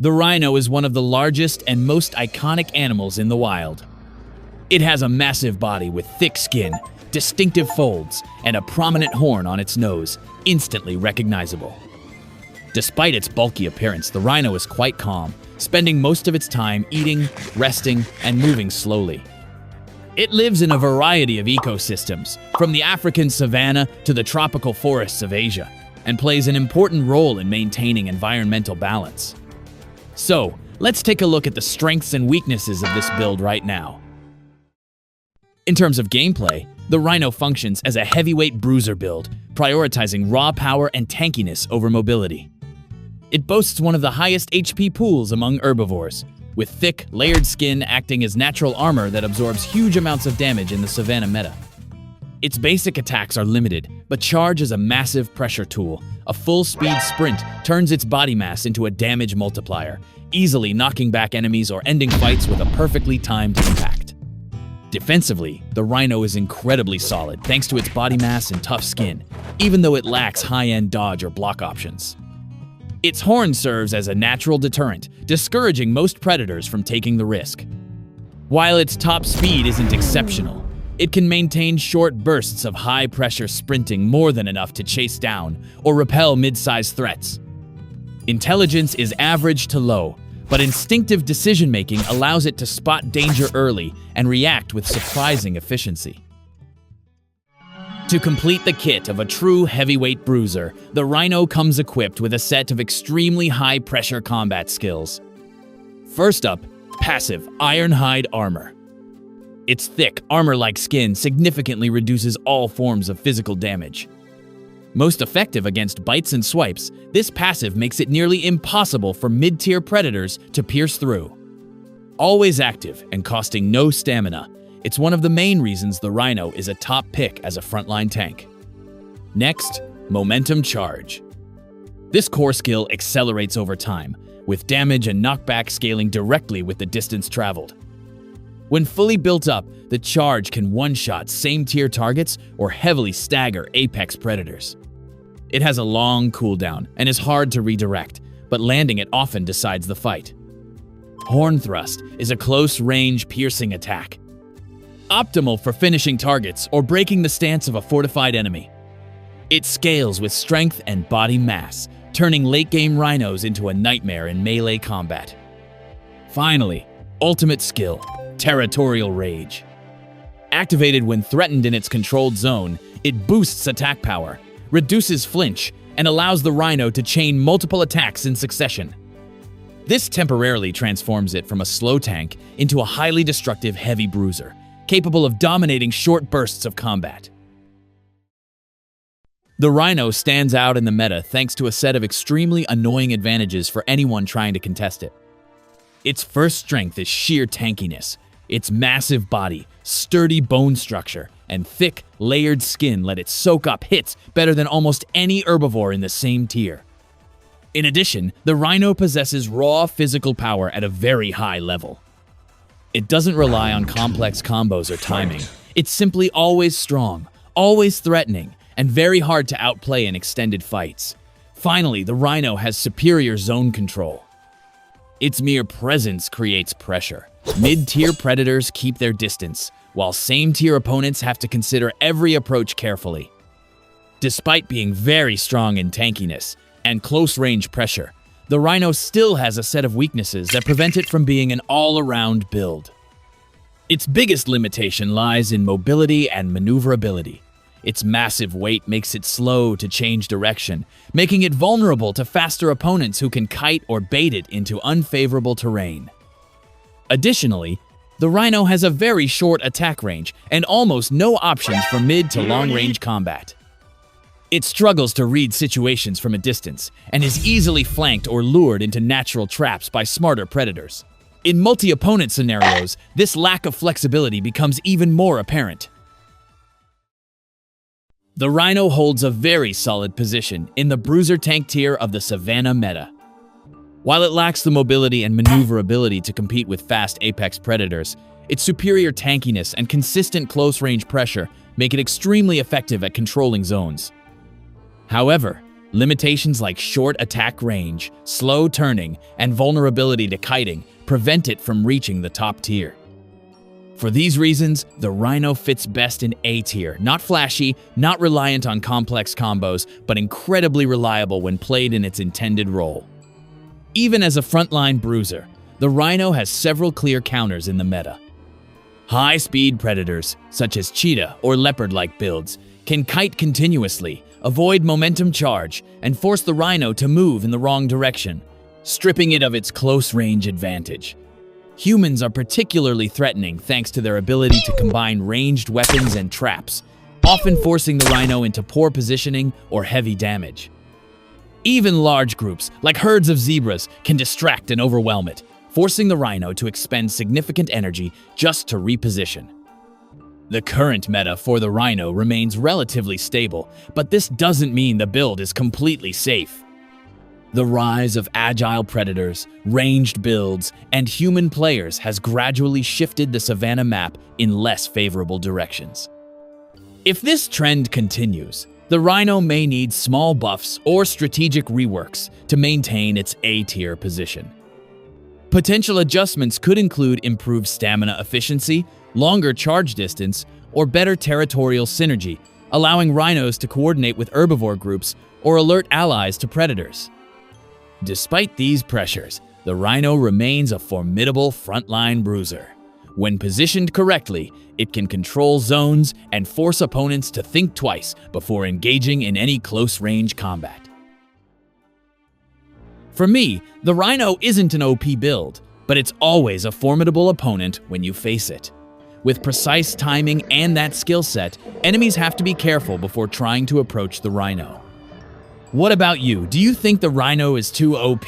The rhino is one of the largest and most iconic animals in the wild. It has a massive body with thick skin, distinctive folds, and a prominent horn on its nose, instantly recognizable. Despite its bulky appearance, the rhino is quite calm, spending most of its time eating, resting, and moving slowly. It lives in a variety of ecosystems, from the African savanna to the tropical forests of Asia, and plays an important role in maintaining environmental balance. So, let's take a look at the strengths and weaknesses of this build right now. In terms of gameplay, the Rhino functions as a heavyweight bruiser build, prioritizing raw power and tankiness over mobility. It boasts one of the highest HP pools among herbivores, with thick, layered skin acting as natural armor that absorbs huge amounts of damage in the savanna meta. Its basic attacks are limited, but charge is a massive pressure tool. A full-speed sprint turns its body mass into a damage multiplier, easily knocking back enemies or ending fights with a perfectly timed impact. Defensively, the Rhino is incredibly solid thanks to its body mass and tough skin, even though it lacks high-end dodge or block options. Its horn serves as a natural deterrent, discouraging most predators from taking the risk. While its top speed isn't exceptional, it can maintain short bursts of high-pressure sprinting more than enough to chase down or repel mid-sized threats. Intelligence is average to low, but instinctive decision-making allows it to spot danger early and react with surprising efficiency. To complete the kit of a true heavyweight bruiser, the Rhino comes equipped with a set of extremely high-pressure combat skills. First up, passive Ironhide armor. Its thick, armor-like skin significantly reduces all forms of physical damage. Most effective against bites and swipes, this passive makes it nearly impossible for mid-tier predators to pierce through. Always active and costing no stamina, it's one of the main reasons the Rhino is a top pick as a frontline tank. Next, Momentum Charge. This core skill accelerates over time, with damage and knockback scaling directly with the distance traveled. When fully built up, the charge can one-shot same-tier targets or heavily stagger apex predators. It has a long cooldown and is hard to redirect, but landing it often decides the fight. Horn Thrust is a close-range piercing attack, optimal for finishing targets or breaking the stance of a fortified enemy. It scales with strength and body mass, turning late-game rhinos into a nightmare in melee combat. Finally, ultimate skill, Territorial Rage. Activated when threatened in its controlled zone, it boosts attack power, reduces flinch, and allows the Rhino to chain multiple attacks in succession. This temporarily transforms it from a slow tank into a highly destructive heavy bruiser, capable of dominating short bursts of combat. The Rhino stands out in the meta thanks to a set of extremely annoying advantages for anyone trying to contest it. Its first strength is sheer tankiness. Its massive body, sturdy bone structure, and thick, layered skin let it soak up hits better than almost any herbivore in the same tier. In addition, the Rhino possesses raw physical power at a very high level. It doesn't rely on complex combos or timing. It's simply always strong, always threatening, and very hard to outplay in extended fights. Finally, the Rhino has superior zone control. Its mere presence creates pressure. Mid-tier predators keep their distance, while same-tier opponents have to consider every approach carefully. Despite being very strong in tankiness and close-range pressure, the Rhino still has a set of weaknesses that prevent it from being an all-around build. Its biggest limitation lies in mobility and maneuverability. Its massive weight makes it slow to change direction, making it vulnerable to faster opponents who can kite or bait it into unfavorable terrain. Additionally, the Rhino has a very short attack range and almost no options for mid to long-range combat. It struggles to read situations from a distance and is easily flanked or lured into natural traps by smarter predators. In multi-opponent scenarios, this lack of flexibility becomes even more apparent. The Rhino holds a very solid position in the bruiser tank tier of the savanna meta. While it lacks the mobility and maneuverability to compete with fast apex predators, its superior tankiness and consistent close-range pressure make it extremely effective at controlling zones. However, Limitations like short attack range, slow turning, and vulnerability to kiting prevent it from reaching the top tier. For these reasons, the Rhino fits best in A tier, not flashy, not reliant on complex combos, but incredibly reliable when played in its intended role. Even as a frontline bruiser, the Rhino has several clear counters in the meta. High-speed predators, such as cheetah or leopard-like builds, can kite continuously, avoid momentum charge, and force the Rhino to move in the wrong direction, stripping it of its close-range advantage. Humans are particularly threatening thanks to their ability to combine ranged weapons and traps, often forcing the Rhino into poor positioning or heavy damage. Even large groups, like herds of zebras, can distract and overwhelm it, forcing the Rhino to expend significant energy just to reposition. The current meta for the Rhino remains relatively stable, but this doesn't mean the build is completely safe. The rise of agile predators, ranged builds, and human players has gradually shifted the savanna map in less favorable directions. If this trend continues, the Rhino may need small buffs or strategic reworks to maintain its A-tier position. Potential adjustments could include improved stamina efficiency, longer charge distance, or better territorial synergy, allowing rhinos to coordinate with herbivore groups or alert allies to predators. Despite these pressures, the Rhino remains a formidable frontline bruiser. When positioned correctly, it can control zones and force opponents to think twice before engaging in any close-range combat. For me, the Rhino isn't an OP build, but it's always a formidable opponent when you face it. With precise timing and that skill set, enemies have to be careful before trying to approach the Rhino. What about you? Do you think the Rhino is too OP?